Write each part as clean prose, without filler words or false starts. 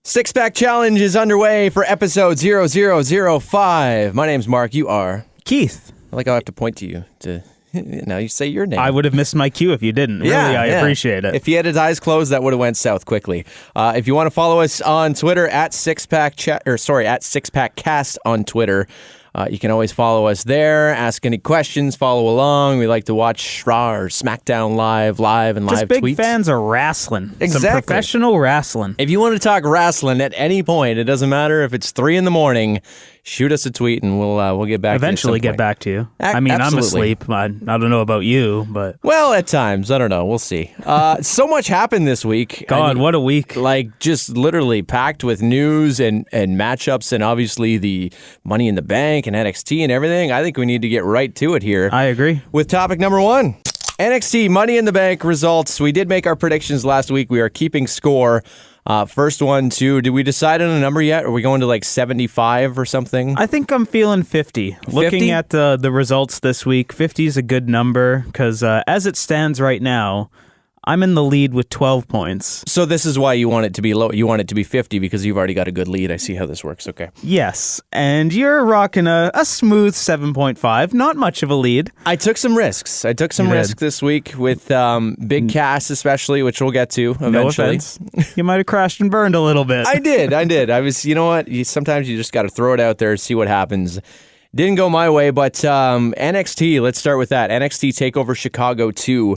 Six-pack challenge is underway for episode 0005. My name's Mark. You are Keith. I like how I have to point to you to now you say your name. I would have missed my cue if you didn't. Really, I appreciate it. If he had his eyes closed, that would have went south quickly. If you want to follow us on Twitter at Sixpackcast on Twitter. You can always follow us there, ask any questions, follow along. We like to watch Raw or SmackDown live and Just live big tweets. fans of wrestling. Exactly. Some professional wrestling. If you want to talk wrestling at any point, it doesn't matter if it's 3 a.m, shoot us a tweet and we'll get back Eventually to you. get back to you. I mean, absolutely. I'm asleep. I don't know about you, but... Well, at times. I don't know. We'll see. So much happened this week. God, what a week. Like, just literally packed with news and matchups and obviously the Money in the Bank and NXT and everything. I think we need to get right to it here. I agree. With topic number 1. NXT Money in the Bank results. We did make our predictions last week. We are keeping score. First one, too. Did we decide on a number yet? Are we going to like 75 or something? I think I'm feeling 50. Looking at the results this week, 50 is a good number because as it stands right now, I'm in the lead with 12 points. So this is why you want it to be low. You want it to be 50 because you've already got a good lead. I see how this works. Okay. Yes, and you're rocking a smooth 7.5. Not much of a lead. I took some risks. This week with Big Cass especially, which we'll get to eventually. No offense. You might have crashed and burned a little bit. I did. I was, you know what? Sometimes you just got to throw it out there, see what happens. Didn't go my way, but NXT, let's start with that. NXT Takeover Chicago 2.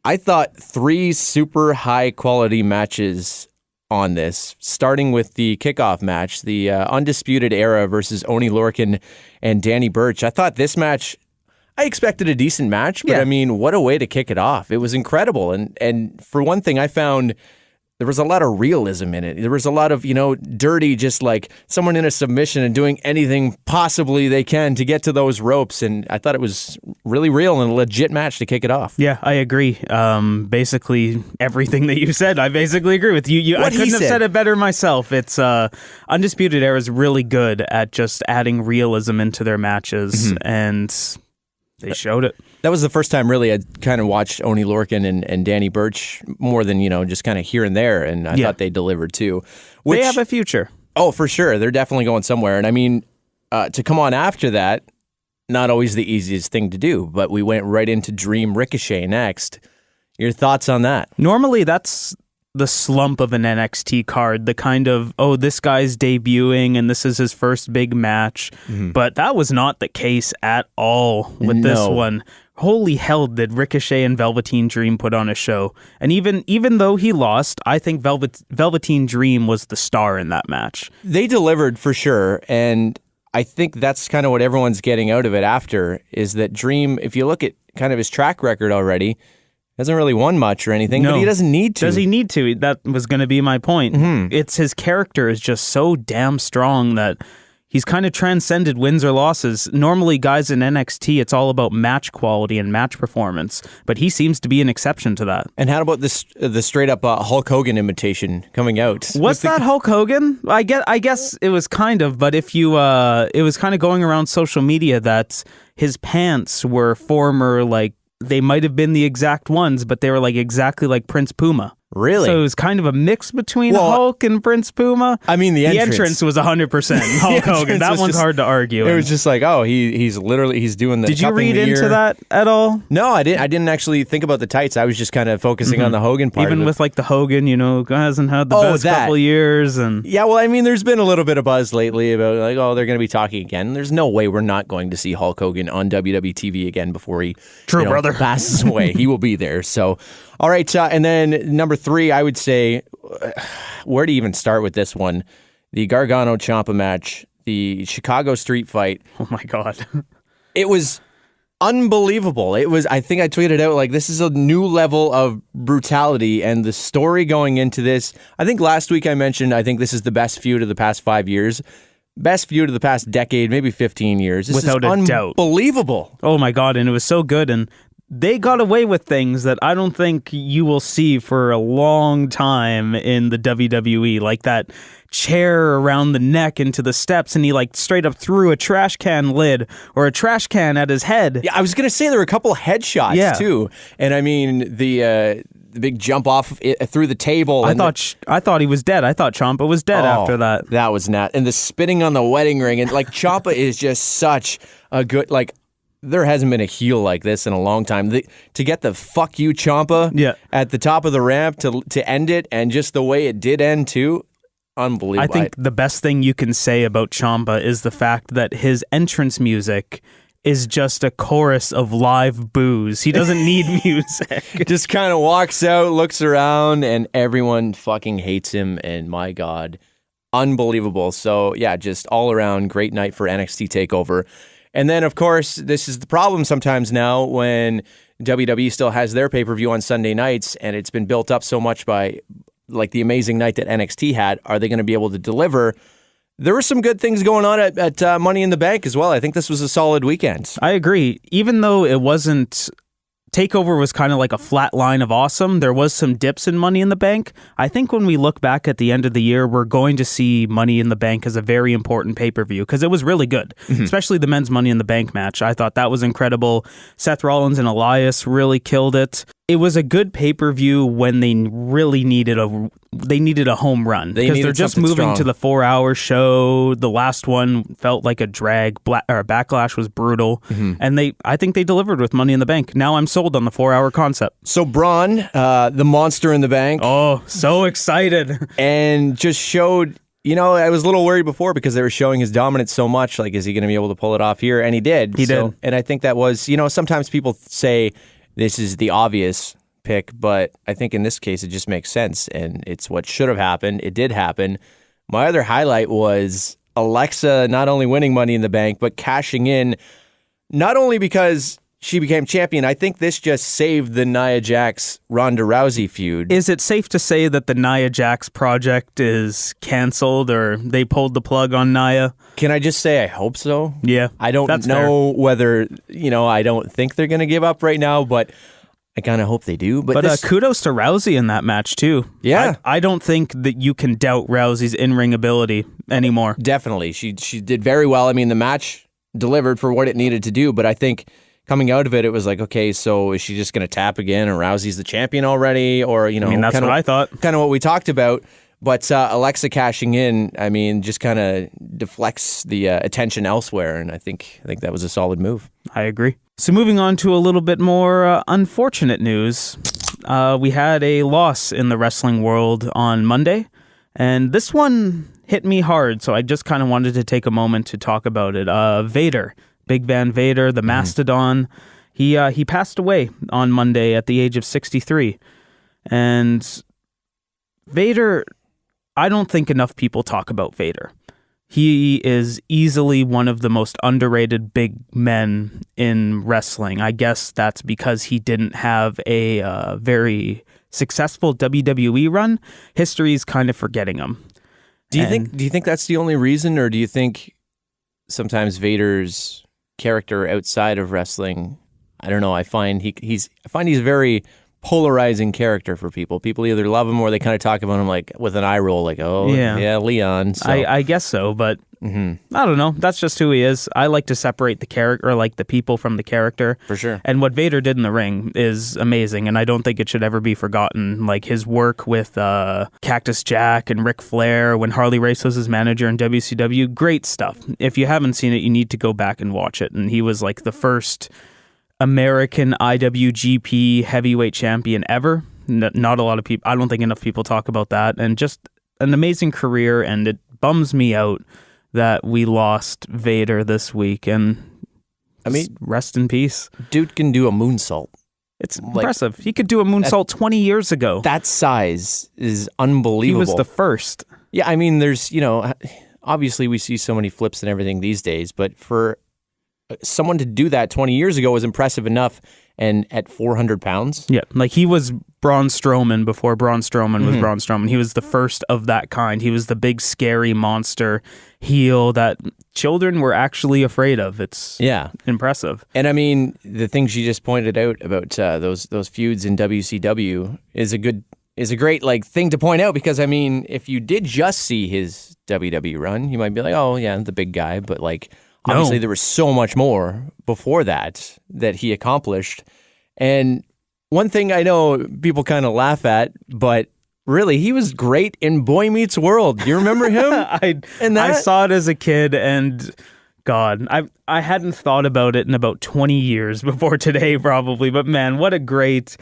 I thought 3 super high-quality matches on this, starting with the kickoff match, the Undisputed Era versus Oney Lorcan and Danny Burch. I thought this match, I expected a decent match, but I mean, what a way to kick it off. It was incredible. And for one thing, I found there was a lot of realism in it. There was a lot of, dirty, just like someone in a submission and doing anything possibly they can to get to those ropes. And I thought it was really real and a legit match to kick it off. Yeah, I agree. Basically, everything that you said, I basically agree with you. I couldn't have said it better myself. It's Undisputed Era is really good at just adding realism into their matches, and they showed it. That was the first time really I kind of watched Oney Lorcan and Danny Burch more than, just kind of here and there, and I thought they delivered too. They have a future. Oh, for sure. They're definitely going somewhere. And I mean, to come on after that, not always the easiest thing to do, but we went right into Dream Ricochet next. Your thoughts on that? Normally, that's the slump of an NXT card, the kind of, this guy's debuting and this is his first big match. But that was not the case at all with this one. Holy hell, did Ricochet and Velveteen Dream put on a show. And even though he lost, I think Velveteen Dream was the star in that match. They delivered for sure, and I think that's kind of what everyone's getting out of it after, is that Dream, if you look at kind of his track record already, hasn't really won much or anything, but he doesn't need to. Does he need to? That was going to be my point. It's his character is just so damn strong that he's kind of transcended wins or losses. Normally, guys in NXT, it's all about match quality and match performance, but he seems to be an exception to that. And how about the straight-up Hulk Hogan imitation coming out? Was that Hulk Hogan? I guess it was kind of, but if you, it was kind of going around social media that his pants were former, like, they might have been the exact ones, but they were like exactly like Prince Puma. Really? So it was kind of a mix between Hulk and Prince Puma. I mean, the entrance was 100% Hulk Hogan. That one's hard to argue. It was just like, he's doing the. Did you read into that at all? No, I didn't. I didn't actually think about the tights. I was just kind of focusing on the Hogan part. Even with like the Hogan, hasn't had the best couple years, and yeah. Well, I mean, there's been a little bit of buzz lately about like, they're going to be talking again. There's no way we're not going to see Hulk Hogan on WWE TV again before he brother passes away. He will be there. So. All right, and then number 3, I would say, where to even start with this one? The Gargano-Ciampa match, the Chicago Street Fight. Oh, my God. It was unbelievable. I think I tweeted out, like, this is a new level of brutality, and the story going into this, I think last week I mentioned, I think this is the best feud of the past 5 years. Best feud of the past decade, maybe 15 years. This Without is a doubt. Unbelievable. Oh, my God, and it was so good, and they got away with things that I don't think you will see for a long time in the WWE, like that chair around the neck into the steps, and he like straight up threw a trash can lid or a trash can at his head. Yeah, I was going to say there were a couple headshots too. And I mean, big jump off through the table. I thought he was dead. I thought Ciampa was dead after that. That was not. And the spitting on the wedding ring. And like Ciampa is just such a good, like, there hasn't been a heel like this in a long time. To get the fuck you Ciampa at the top of the ramp to end it, and just the way it did end too, unbelievable. I think the best thing you can say about Ciampa is the fact that his entrance music is just a chorus of live boos. He doesn't need music. Just kind of walks out, looks around, and everyone fucking hates him. And my God, unbelievable. So yeah, just all around great night for NXT TakeOver. And then, of course, this is the problem sometimes now when WWE still has their pay-per-view on Sunday nights, and it's been built up so much by like the amazing night that NXT had. Are they going to be able to deliver? There were some good things going on at Money in the Bank as well. I think this was a solid weekend. I agree. Even though it wasn't... TakeOver was kind of like a flat line of awesome. There was some dips in Money in the Bank. I think when we look back at the end of the year, we're going to see Money in the Bank as a very important pay-per-view because it was really good, especially the men's Money in the Bank match. I thought that was incredible. Seth Rollins and Elias really killed it. It was a good pay-per-view when they really needed a home run because they're just moving strong to the 4-hour show. The last one felt like a drag. Backlash was brutal, and I think they delivered with Money in the Bank. Now I'm sold on the 4-hour concept. So Braun, the monster in the bank. Oh, so excited. And just showed, I was a little worried before because they were showing his dominance so much. Like, is he going to be able to pull it off here? And he did. He did. And I think that was, sometimes people say this is the obvious pick, but I think in this case it just makes sense, and it's what should have happened. It did happen. My other highlight was Alexa not only winning Money in the Bank, but cashing in, not only because she became champion. I think this just saved the Nia Jax Ronda Rousey feud. Is it safe to say that the Nia Jax project is canceled, or they pulled the plug on Nia? Can I just say I hope so? Yeah. I don't know whether, I don't think they're going to give up right now, but I kind of hope they do. But kudos to Rousey in that match, too. Yeah. I don't think that you can doubt Rousey's in-ring ability anymore. Definitely. She did very well. I mean, the match delivered for what it needed to do, but I think coming out of it, it was like, okay, so is she just going to tap again and Rousey's the champion already? Or, that's what I thought. Kind of what we talked about. But Alexa cashing in, just kind of deflects the attention elsewhere, and I think that was a solid move. I agree. So moving on to a little bit more unfortunate news, we had a loss in the wrestling world on Monday, and this one hit me hard, so I just kind of wanted to take a moment to talk about it. Vader, Big Van Vader, the Mastodon, he passed away on Monday at the age of 63, and Vader... I don't think enough people talk about Vader. He is easily one of the most underrated big men in wrestling. I guess that's because he didn't have a very successful WWE run. History's kind of forgetting him. Do you think that's the only reason, or do you think sometimes Vader's character outside of wrestling? I don't know. I find he's very polarizing character for people. People either love him or they kind of talk about him like with an eye roll, like, oh, yeah Leon. So. I guess so, but I don't know. That's just who he is. I like to separate the character, or like the people from the character. For sure. And what Vader did in the ring is amazing, and I don't think it should ever be forgotten. Like his work with Cactus Jack and Ric Flair when Harley Race was his manager in WCW, great stuff. If you haven't seen it, you need to go back and watch it. And he was like the first American IWGP heavyweight champion ever. Not a lot of people, I don't think enough people talk about that, and just an amazing career, and it bums me out that we lost Vader this week, and rest in peace. Dude can do a moonsault. It's impressive. He could do a moonsault 20 years ago. That size is unbelievable. He was the first. Yeah, there's, obviously we see so many flips and everything these days, but for someone to do that 20 years ago was impressive enough, and at 400 pounds? Yeah, like he was Braun Strowman before Braun Strowman was Braun Strowman. He was the first of that kind. He was the big, scary monster heel that children were actually afraid of. It's impressive. And the things you just pointed out about those feuds in WCW is a great thing to point out, because if you did just see his WWE run, you might be like, oh yeah, the big guy, but obviously, there was so much more before that he accomplished. And one thing I know people kind of laugh at, but really, he was great in Boy Meets World. Do you remember him? I saw it as a kid, and God, I hadn't thought about it in about 20 years before today, probably. But man, what a great...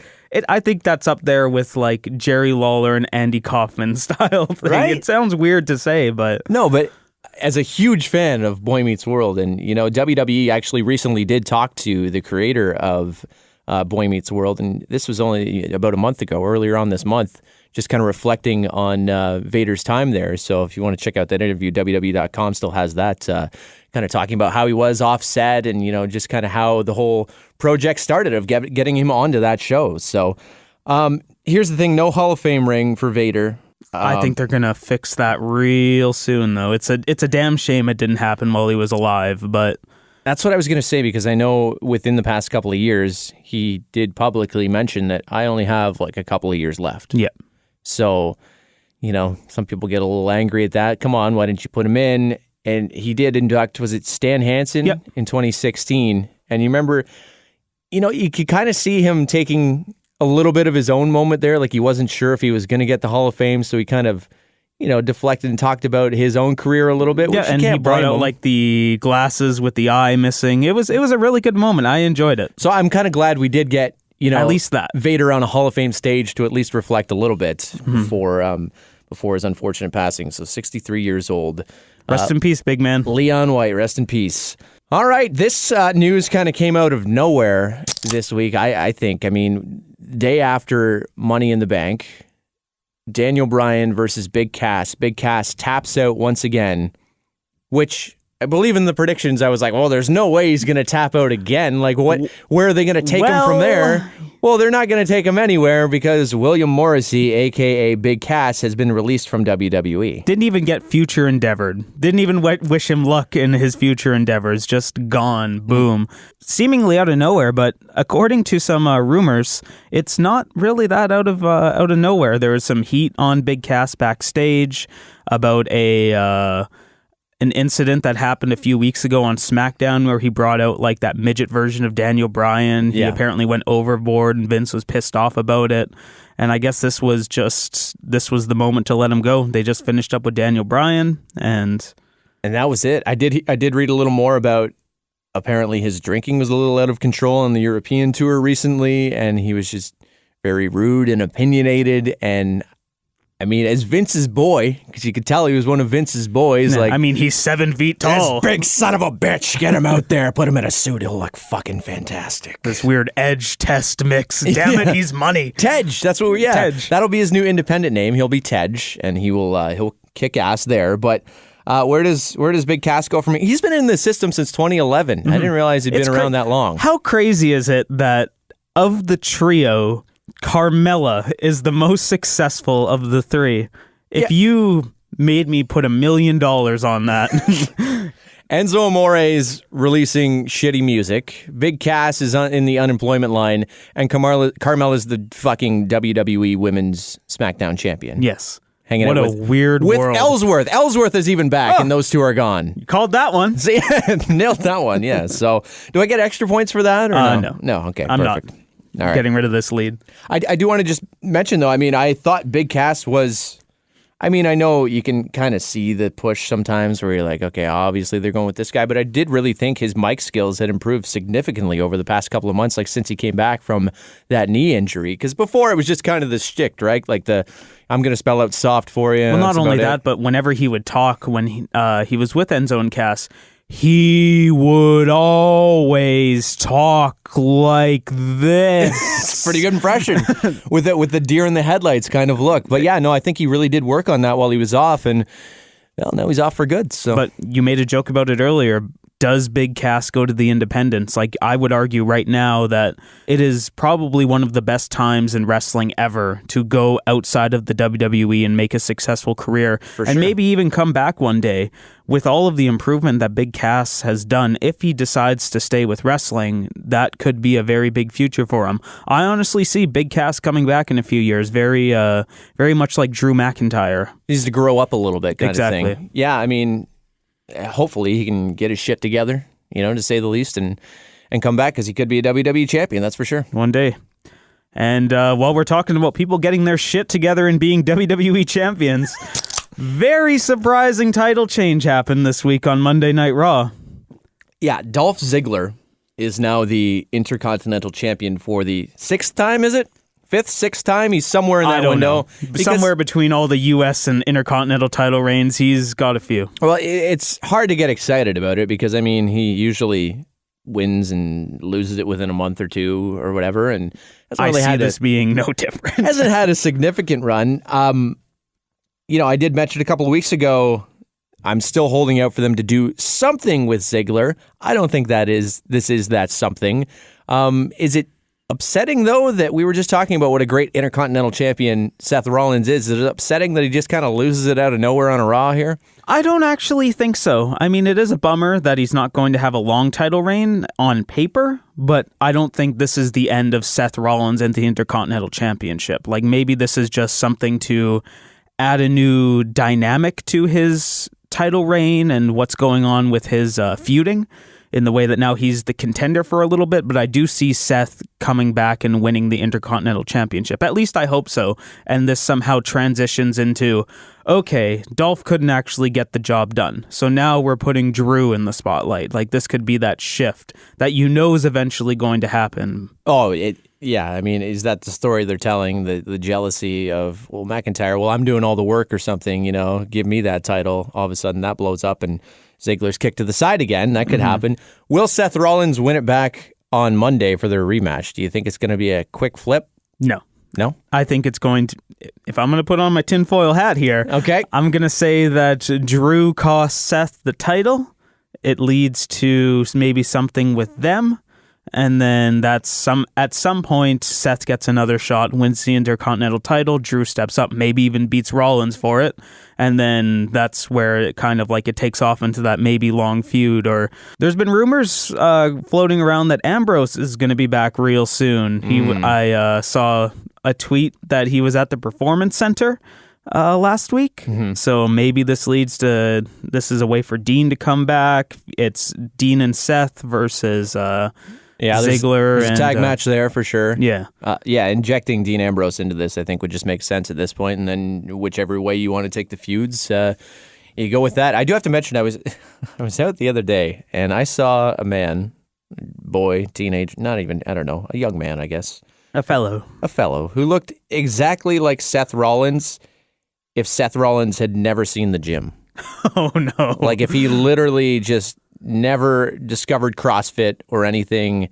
I think that's up there with like Jerry Lawler and Andy Kaufman style thing. Right? It sounds weird to say, but... No, but as a huge fan of Boy Meets World, and WWE actually recently did talk to the creator of Boy Meets World, and this was only about a month ago, earlier on this month, just kind of reflecting on Vader's time there. So if you want to check out that interview, WWE.com still has that, kind of talking about how he was offset and, just kind of how the whole project started of getting him onto that show. So here's the thing, no Hall of Fame ring for Vader. I think they're going to fix that real soon, though. It's a damn shame it didn't happen while he was alive, but... That's what I was going to say, because I know within the past couple of years, he did publicly mention that I only have like a couple of years left. Yeah. So, some people get a little angry at that. Come on, why didn't you put him in? And he did induct, was it Stan Hansen in 2016? And you remember, you could kind of see him taking a little bit of his own moment there. Like he wasn't sure if he was going to get the Hall of Fame. So he kind of, deflected and talked about his own career a little bit. Yeah, and he brought out like the glasses with the eye missing. It was a really good moment. I enjoyed it. So I'm kind of glad we did get, at least that Vader on a Hall of Fame stage to at least reflect a little bit before his unfortunate passing. So 63 years old. Rest in peace, big man. Leon White, rest in peace. All right, this news kind of came out of nowhere this week, I think. I mean, day after Money in the Bank, Daniel Bryan versus Big Cass. Big Cass taps out once again, which I believe in the predictions. I was like, well, there's no way he's going to tap out again. Like, where are they going to take him from there? Well, they're not going to take him anywhere because William Morrissey, a.k.a. Big Cass, has been released from WWE. Didn't even get future endeavored. Didn't even wish him luck in his future endeavors. Just gone. Boom. Seemingly out of nowhere, but according to some rumors, it's not really that out of nowhere. There was some heat on Big Cass backstage about an incident that happened a few weeks ago on SmackDown where he brought out like that midget version of Daniel Bryan. He apparently went overboard and Vince was pissed off about it. And I guess this was the moment to let him go. They just finished up with Daniel Bryan and that was it. I did read a little more about apparently his drinking was a little out of control on the European tour recently, and he was just very rude and opinionated. And I mean, as Vince's boy, because you could tell he was one of Vince's boys. Yeah, he's 7 feet tall. This big son of a bitch. Get him out there. Put him in a suit. He'll look fucking fantastic. This weird Edge test mix. Damn it, he's money. Tej. That's what Tej. That'll be his new independent name. He'll be Tej, and he'll kick ass there. But where does Big Cass go from here? He's been in the system since 2011. I didn't realize he'd been around that long. How crazy is it that of the trio, Carmella is the most successful of the three? If you made me put $1 million on that. Enzo Amore's releasing shitty music. Big Cass is in the unemployment line, and Carmella's the fucking WWE Women's SmackDown champion. Yes. Hanging what out a weird with world. Ellsworth. Ellsworth is even back, and those two are gone. You called that one. See, nailed that one. Yeah. So, do I get extra points for that? Or no. No. Okay. I'm perfect. not. All right. Getting rid of this lead. I do want to just mention, though, I thought Big Cass was... I know you can kind of see the push sometimes where you're like, okay, obviously they're going with this guy, but I did really think his mic skills had improved significantly over the past couple of months, like since he came back from that knee injury. Because before it was just kind of the shtick, right? Like I'm going to spell out soft for you. Well, not only that, but whenever he would talk, when he was with Enzo and Cass, he would always talk like this. It's a pretty good impression with the deer in the headlights kind of look. But yeah, no, I think he really did work on that while he was off, and well, now he's off for good. So, but you made a joke about it earlier. Does Big Cass go to the independents? Like, I would argue right now that it is probably one of the best times in wrestling ever to go outside of the WWE and make a successful career, and maybe even come back one day. With all of the improvement that Big Cass has done, if he decides to stay with wrestling, that could be a very big future for him. I honestly see Big Cass coming back in a few years, very much like Drew McIntyre. He needs to grow up a little bit, kind exactly. of thing. Yeah, hopefully he can get his shit together, to say the least, and come back, because he could be a WWE champion, that's for sure. One day. And while we're talking about people getting their shit together and being WWE champions, very surprising title change happened this week on Monday Night Raw. Yeah, Dolph Ziggler is now the Intercontinental Champion for the 6th time, is it? 5th, 6th time? He's somewhere in that window. Somewhere between all the U.S. and Intercontinental title reigns, he's got a few. Well, it's hard to get excited about it because, I mean, he usually wins and loses it within a month or two or whatever. And I see this being no different. Hasn't had a significant run. I did mention a couple of weeks ago, I'm still holding out for them to do something with Ziggler. I don't think this is that something. Is it upsetting, though, that we were just talking about what a great Intercontinental Champion Seth Rollins is? Is it upsetting that he just kind of loses it out of nowhere on a Raw here? I don't actually think so. I mean, it is a bummer that he's not going to have a long title reign on paper, but I don't think this is the end of Seth Rollins and the Intercontinental Championship. Like, maybe this is just something to add a new dynamic to his title reign and what's going on with his feuding, in the way that now he's the contender for a little bit, but I do see Seth coming back and winning the Intercontinental Championship. At least I hope so. And this somehow transitions into, okay, Dolph couldn't actually get the job done. So now we're putting Drew in the spotlight. Like, this could be that shift that is eventually going to happen. Oh, yeah. I mean, is that the story they're telling? The jealousy of, well, McIntyre, I'm doing all the work or something, give me that title. All of a sudden that blows up and Ziggler's kicked to the side again. That could happen. Will Seth Rollins win it back on Monday for their rematch? Do you think it's going to be a quick flip? No. No? I think it's going to... If I'm going to put on my tinfoil hat here, okay, I'm going to say that Drew costs Seth the title. It leads to maybe something with them. And then at some point, Seth gets another shot, wins the Intercontinental title, Drew steps up, maybe even beats Rollins for it, and then that's where it kind of like it takes off into that maybe long feud. Or there's been rumors floating around that Ambrose is going to be back real soon. I saw a tweet that he was at the Performance Center last week. So maybe this is a way for Dean to come back. It's Dean and Seth versus... Ziggler. There's a tag match there for sure. Yeah. Injecting Dean Ambrose into this, I think, would just make sense at this point. And then whichever way you want to take the feuds, you go with that. I do have to mention, I was out the other day, and I saw a man, boy, teenage, not even, I don't know, a young man, I guess. A fellow, who looked exactly like Seth Rollins if Seth Rollins had never seen the gym. Oh, no. Like if he literally just... never discovered CrossFit or anything.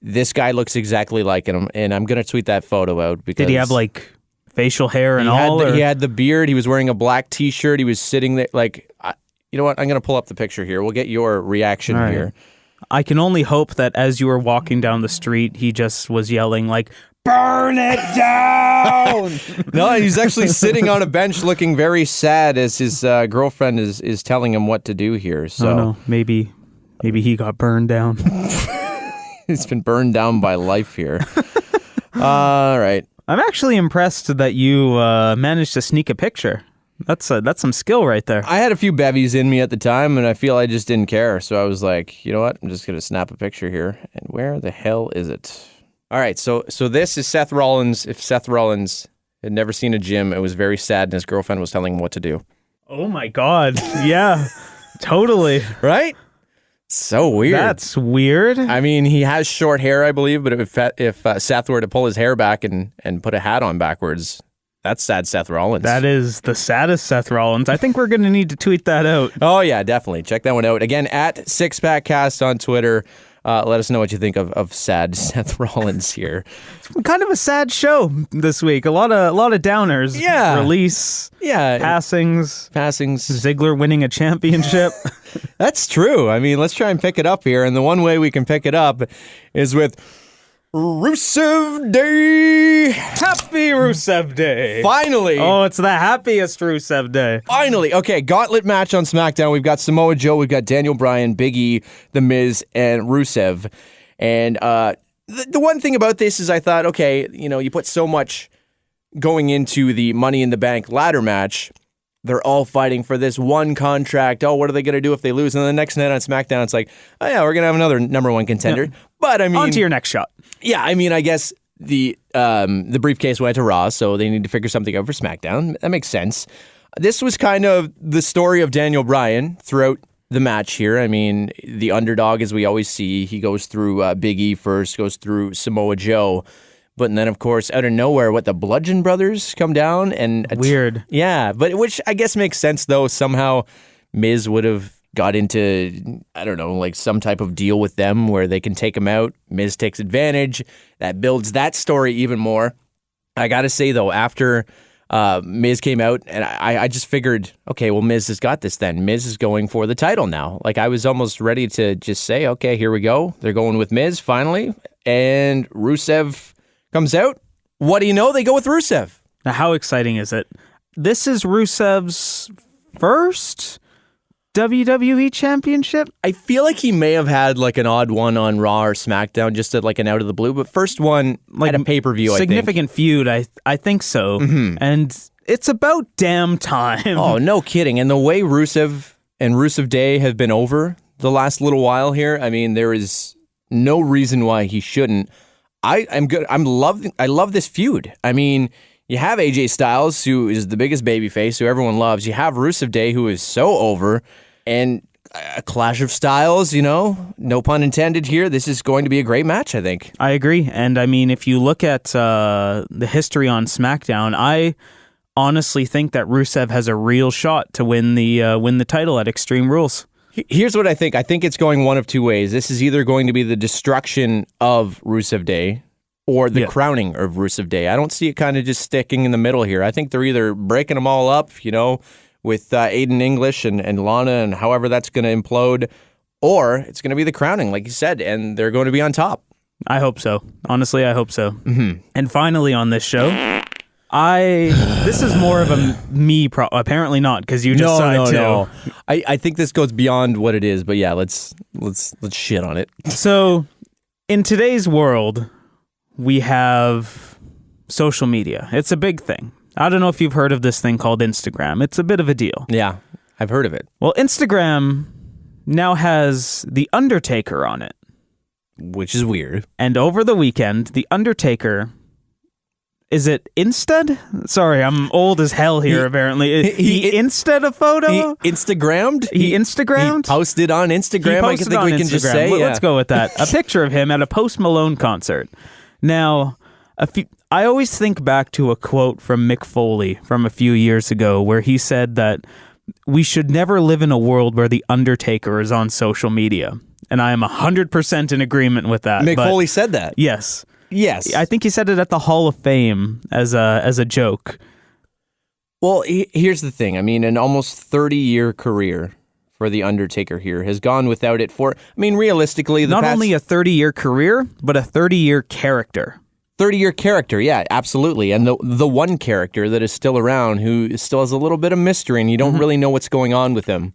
This guy looks exactly like him, and I'm going to tweet that photo out. Because did he have like facial hair and all? He had the beard. He was wearing a black T-shirt. He was sitting there like, you know what? I'm going to pull up the picture here. We'll get your reaction here. I can only hope that as you were walking down the street, he just was yelling like, "Burn it down!" No, he's actually sitting on a bench looking very sad as his girlfriend is telling him what to do here. So no. Maybe he got burned down. He's been burned down by life here. All right. I'm actually impressed that you managed to sneak a picture. That's some skill right there. I had a few bevies in me at the time, and I feel I just didn't care. So I was like, you know what? I'm just going to snap a picture here. And where the hell is it? All right, so this is Seth Rollins. If Seth Rollins had never seen a gym, it was very sad, and his girlfriend was telling him what to do. Oh my God! Yeah, totally. Right? So weird. That's weird. I mean, he has short hair, I believe, but if Seth were to pull his hair back and put a hat on backwards, that's sad Seth Rollins. That is the saddest Seth Rollins. I think we're going to need to tweet that out. Oh, yeah, definitely. Check that one out. Again, at SixPackCast on Twitter. Let us know what you think of sad Seth Rollins here. It's kind of a sad show this week. A lot of downers. Yeah. Release. Yeah. Passings. Ziggler winning a championship. That's true. I mean, let's try and pick it up here. And the one way we can pick it up is with Rusev Day. Happy Rusev Day. Finally. Oh, it's the happiest Rusev Day. Finally. Okay, gauntlet match on SmackDown. We've got Samoa Joe, we've got Daniel Bryan, Big E, The Miz, and Rusev. And the one thing about this is I thought, okay, you put so much going into the Money in the Bank ladder match. They're all fighting for this one contract. Oh, what are they going to do if they lose? And then the next night on SmackDown, it's like, oh yeah, we're going to have another number one contender. Yeah. But I mean... on to your next shot. Yeah, I mean, I guess the briefcase went to Raw, so they need to figure something out for SmackDown. That makes sense. This was kind of the story of Daniel Bryan throughout the match here. I mean, the underdog, as we always see, he goes through Big E first, goes through Samoa Joe. But then, of course, out of nowhere, the Bludgeon Brothers come down and weird. Yeah, but which I guess makes sense though. Somehow, Miz would have got into, I don't know, like some type of deal with them where they can take him out. Miz takes advantage. That builds that story even more. I gotta say though, after Miz came out, and I just figured, okay, well, Miz has got this then. Miz is going for the title now. Like, I was almost ready to just say, okay, here we go. They're going with Miz finally, and Rusev comes out. What do you know? They go with Rusev. Now, how exciting is it? This is Rusev's first WWE Championship? I feel like he may have had like an odd one on Raw or SmackDown, just at like an out of the blue, but first one like at a pay-per-view, I think. Significant feud, I think so. Mm-hmm. And it's about damn time. Oh, no kidding. And the way Rusev and Rusev Day have been over the last little while here, I mean, there is no reason why he shouldn't. I'm good. I love this feud. I mean, you have AJ Styles, who is the biggest babyface, who everyone loves. You have Rusev Day, who is so over, and a clash of styles, no pun intended here. This is going to be a great match, I think. I agree. And I mean, if you look at the history on SmackDown, I honestly think that Rusev has a real shot to win the title at Extreme Rules. Here's what I think. I think it's going one of two ways. This is either going to be the destruction of Rusev Day or the crowning of Rusev Day. I don't see it kind of just sticking in the middle here. I think they're either breaking them all up, with Aiden English and Lana and however that's going to implode, or it's going to be the crowning, like you said, and they're going to be on top. I hope so. Honestly, I hope so. Mm-hmm. And finally on this show, this is more of a me apparently not, because you decide to. No. I think this goes beyond what it is, but yeah, let's shit on it. So, in today's world, we have social media. It's a big thing. I don't know if you've heard of this thing called Instagram. It's a bit of a deal. Yeah, I've heard of it. Well, Instagram now has The Undertaker on it. Which is weird. And over the weekend, The Undertaker... Is it Instead? Sorry, I'm old as hell here, apparently. He Instead a photo? He Instagrammed? He Instagrammed? He posted on Instagram, I think we can just say. Let's go with that. A picture of him at a Post Malone concert. Now, I always think back to a quote from Mick Foley from a few years ago where he said that we should never live in a world where The Undertaker is on social media. And I am 100% in agreement with that. Mick Foley said that? Yes. Yes. I think he said it at the Hall of Fame as a joke. Well, here's the thing. I mean, an almost 30-year career for The Undertaker here has gone without it for, I mean, realistically... Not only a 30-year career, but a 30-year character. 30-year character, yeah, absolutely. And the one character that is still around who still has a little bit of mystery and you don't really know what's going on with him.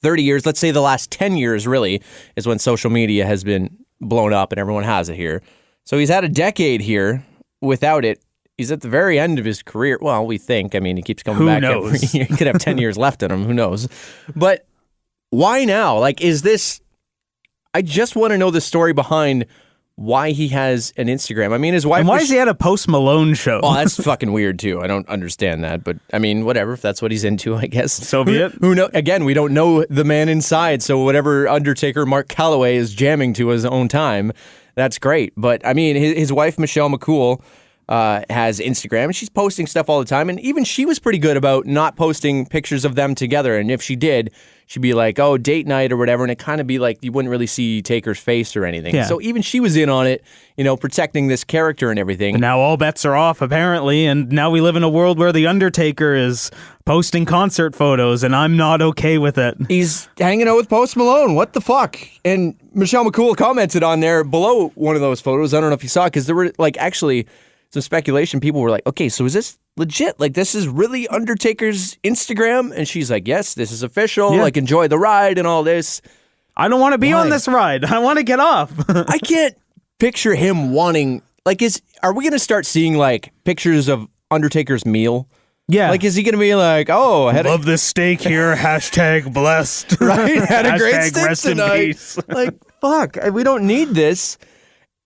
30 years, let's say the last 10 years really, is when social media has been blown up and everyone has it here. So he's had a decade here without it. He's at the very end of his career. Well, we think. I mean, he keeps coming back every year. He could have 10 years left in him. Who knows? But why now? Like, is this... I just want to know the story behind why he has an Instagram. I mean, his wife... And why is he at a Post Malone show? Oh, that's fucking weird, too. I don't understand that. But, I mean, whatever. If that's what he's into, I guess. So be it. Who know? Again, we don't know the man inside. So whatever Undertaker Mark Calloway is jamming to his own time... That's great. But, I mean, his wife, Michelle McCool, has Instagram, and she's posting stuff all the time. And even she was pretty good about not posting pictures of them together. And if she did, she'd be like, oh, date night or whatever. And it kind of be like you wouldn't really see Taker's face or anything. Yeah. So even she was in on it, protecting this character and everything. And now all bets are off, apparently. And now we live in a world where The Undertaker is posting concert photos, and I'm not okay with it. He's hanging out with Post Malone. What the fuck? And Michelle McCool commented on there below one of those photos. I don't know if you saw it, because there were, actually some speculation. People were like, okay, so is this legit? This is really Undertaker's Instagram? And she's like, yes, this is official. Yeah. Enjoy the ride and all this. I don't want to be on this ride. I want to get off. I can't picture him wanting, are we going to start seeing, pictures of Undertaker's meal? Yeah. Is he going to be like, oh, I love this steak here, #blessed. Right? Had a great steak rest tonight. in peace. Fuck, we don't need this.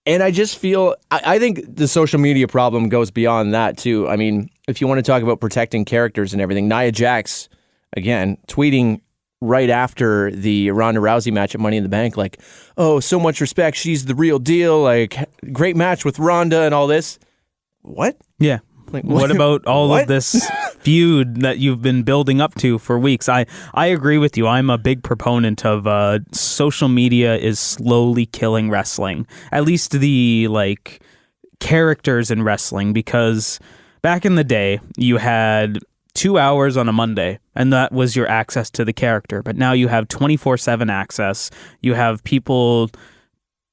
And I just feel, I think the social media problem goes beyond that too. I mean, if you want to talk about protecting characters and everything, Nia Jax, again, tweeting right after the Ronda Rousey match at Money in the Bank, like, oh, so much respect, she's the real deal, like, great match with Ronda and all this. What? Yeah. Like, what about all of this feud that you've been building up to for weeks? I agree with you. I'm a big proponent of social media is slowly killing wrestling. At least the like characters in wrestling, because back in the day you had 2 hours on a Monday and that was your access to the character. But now you have 24/7 access. You have people.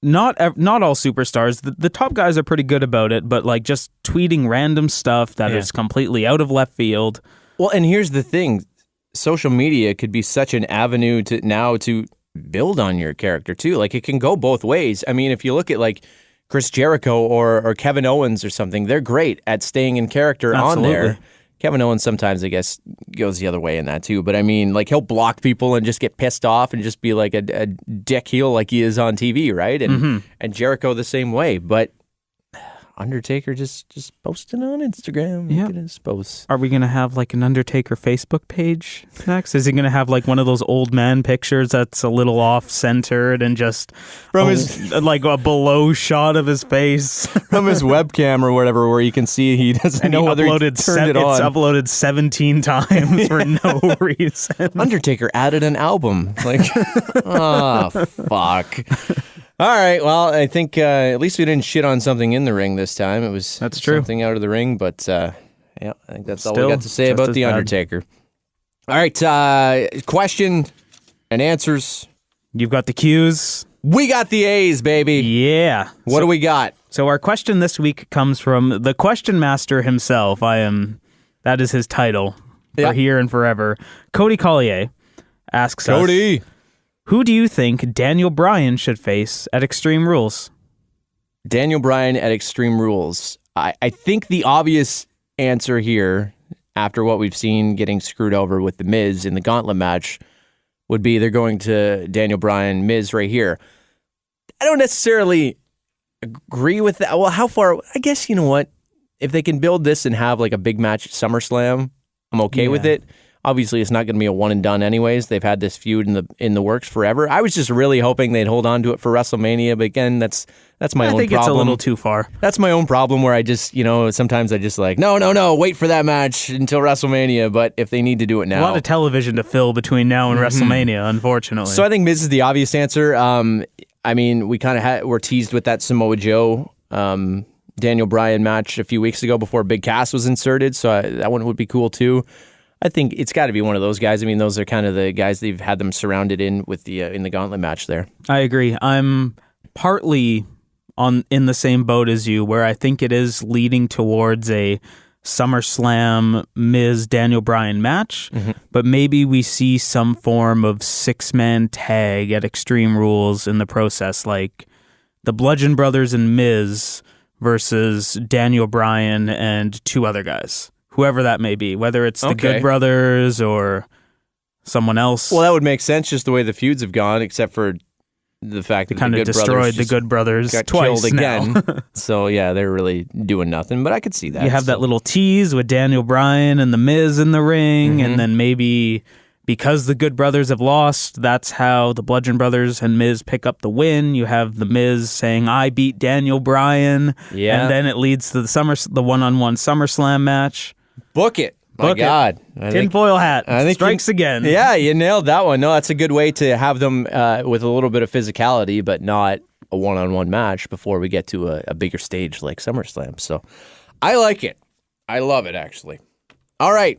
Not all superstars. The top guys are pretty good about it, but like just tweeting random stuff that is completely out of left field. Well, and here's the thing. Social media could be such an avenue to build on your character too. Like it can go both ways. I mean, if you look at like Chris Jericho or Kevin Owens or something, they're great at staying in character on there. Kevin Owens sometimes, I guess, goes the other way in that too. But I mean, like he'll block people and just get pissed off and just be like a dick heel like he is on TV, right? And and Jericho the same way. But Undertaker just posting on Instagram. Look at his posts. Are we going to have like an Undertaker Facebook page next? Is he going to have like one of those old man pictures that's a little off-centered and just from his like a below shot of his face? From his webcam or whatever, where you can see he doesn't know whether he turned it on. It's uploaded 17 times for no reason. Undertaker added an album. Like, oh, fuck. All right, well, I think at least we didn't shit on something in the ring this time. It was something out of the ring, but yeah, I think that's all we got to say about The Undertaker. All right, question and answers. You've got the Q's. We got the A's, baby. Yeah. What do we got? So our question this week comes from the Question Master himself. That is his title for here and forever. Cody Collier asks us, who do you think Daniel Bryan should face at Extreme Rules? Daniel Bryan at Extreme Rules. I think the obvious answer here, after what we've seen getting screwed over with The Miz in the gauntlet match, would be they're going to Daniel Bryan, Miz right here. I don't necessarily agree with that. Well, how far? I guess, you know what? If they can build this and have like a big match at SummerSlam, I'm okay with it. Obviously, it's not going to be a one and done anyways. They've had this feud in the works forever. I was just really hoping they'd hold on to it for WrestleMania, but again, that's my own problem. I think it's a little too far. That's my own problem where I just, sometimes I just like, no, wait for that match until WrestleMania, but if they need to do it now. A lot of television to fill between now and WrestleMania, unfortunately. So I think Miz is the obvious answer. I mean, we kind of were teased with that Samoa Joe Daniel Bryan match a few weeks ago before Big Cass was inserted, so that one would be cool too. I think it's got to be one of those guys. I mean, those are kind of the guys they've had them surrounded in with the in the gauntlet match there. I agree. I'm partly in the same boat as you, where I think it is leading towards a SummerSlam Miz Daniel Bryan match, but maybe we see some form of 6-man tag at Extreme Rules in the process, like the Bludgeon Brothers and Miz versus Daniel Bryan and 2 other guys. Whoever that may be, whether it's the Good Brothers or someone else. Well, that would make sense just the way the feuds have gone, except for the fact that kind of destroyed the Good Brothers got twice killed again. So yeah, they're really doing nothing, but I could see that. You have that little tease with Daniel Bryan and the Miz in the ring, and then maybe because the Good Brothers have lost, that's how the Bludgeon Brothers and Miz pick up the win. You have the Miz saying, "I beat Daniel Bryan," and then it leads to the one-on-one SummerSlam match. Book it. My God. Tinfoil hat. Strikes again. Yeah, you nailed that one. No, that's a good way to have them with a little bit of physicality, but not a one-on-one match before we get to a bigger stage like SummerSlam. So I like it. I love it, actually. All right.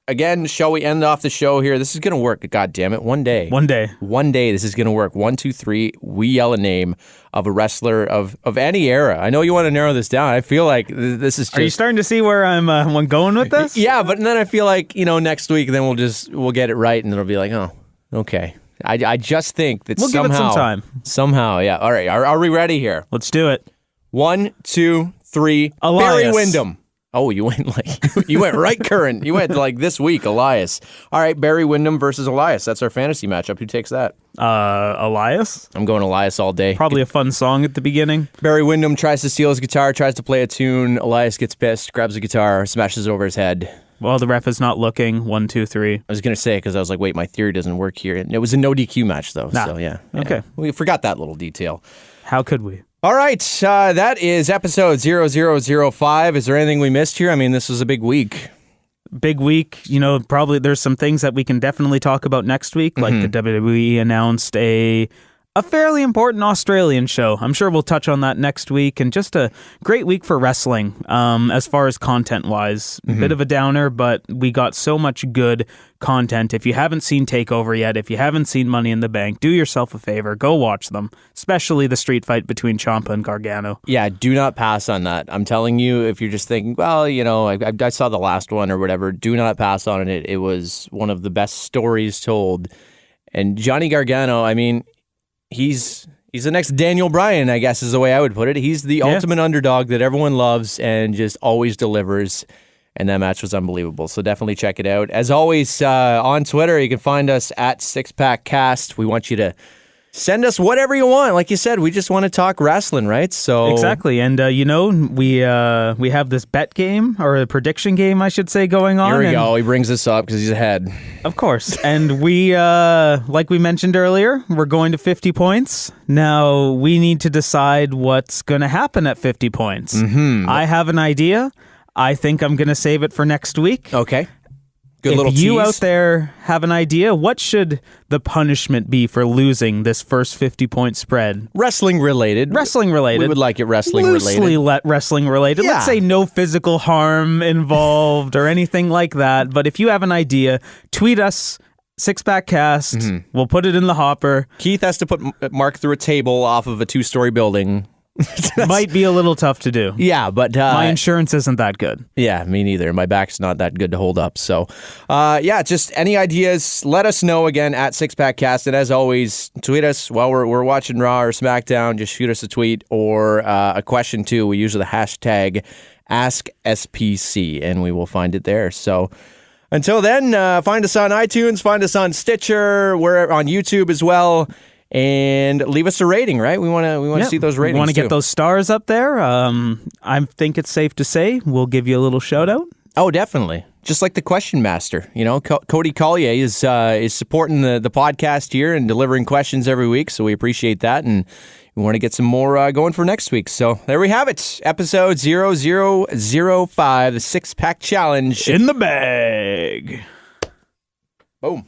Again, shall we end off the show here? This is going to work. God damn it. One day, this is going to work. 1, 2, 3. We yell a name of a wrestler of any era. I know you want to narrow this down. I feel like this is just... Are you starting to see where I'm going with this? Yeah, but then I feel like, next week, then we'll get it right, and it'll be like, oh, okay. I just think that we'll give it some time. Somehow, yeah. All right. Are we ready here? Let's do it. 1, 2, 3. Elias. Barry Windham. Oh, you went right current. You went like this week, Elias. All right, Barry Windham versus Elias. That's our fantasy matchup. Who takes that? Elias? I'm going Elias all day. Probably a fun song at the beginning. Barry Windham tries to steal his guitar, tries to play a tune. Elias gets pissed, grabs the guitar, smashes it over his head. Well, the ref is not looking. 1, 2, 3. I was going to say, because I was like, wait, my theory doesn't work here. And it was a no DQ match, though. Nah. So, yeah. Okay. We forgot that little detail. How could we? All right. That is episode 0005. Is there anything we missed here? I mean, this was a big week. Big week. Probably there's some things that we can definitely talk about next week. Like the WWE announced a fairly important Australian show. I'm sure we'll touch on that next week. And just a great week for wrestling as far as content-wise. A bit of a downer, but we got so much good content. If you haven't seen TakeOver yet, if you haven't seen Money in the Bank, do yourself a favor. Go watch them, especially the street fight between Ciampa and Gargano. Yeah, do not pass on that. I'm telling you, if you're just thinking, well, I saw the last one or whatever, do not pass on it. It was one of the best stories told. And Johnny Gargano, I mean, he's the next Daniel Bryan, I guess is the way I would put it. He's the ultimate underdog that everyone loves and just always delivers. And that match was unbelievable. So definitely check it out. As always, on Twitter, you can find us at SixPackCast. We want you to send us whatever you want. Like you said, we just want to talk wrestling, right? So exactly. And, we have this bet game, or a prediction game, I should say, going on. Here we go. He brings this up because he's ahead. Of course. And we, like we mentioned earlier, we're going to 50 points. Now, we need to decide what's going to happen at 50 points. I have an idea. I think I'm going to save it for next week. Okay. Good little tease. If you out tease. there have an idea, what should the punishment be for losing this first 50-point spread? Wrestling related. We would like it wrestling related. Loosely wrestling related. Yeah. Let's say no physical harm involved or anything like that. But if you have an idea, tweet us, SixPackCast. We'll put it in the hopper. Keith has to put Mark through a table off of a 2-story building. Might be a little tough to do. Yeah, but my insurance isn't that good. Yeah, me neither. My back's not that good to hold up. So, just any ideas, let us know again at SixPackCast. And as always, tweet us while we're watching Raw or SmackDown. Just shoot us a tweet or a question too. We use the hashtag AskSPC, and we will find it there. So, until then, find us on iTunes, find us on Stitcher, we're on YouTube as well. And leave us a rating, right? We want to see those ratings. We want to get those stars up there. I think it's safe to say we'll give you a little shout out. Oh, definitely. Just like the Question Master, Cody Collier is supporting the podcast here and delivering questions every week, so we appreciate that, and we want to get some more going for next week. So there we have it, episode 0005, the 6-Pack Challenge in the bag. Boom.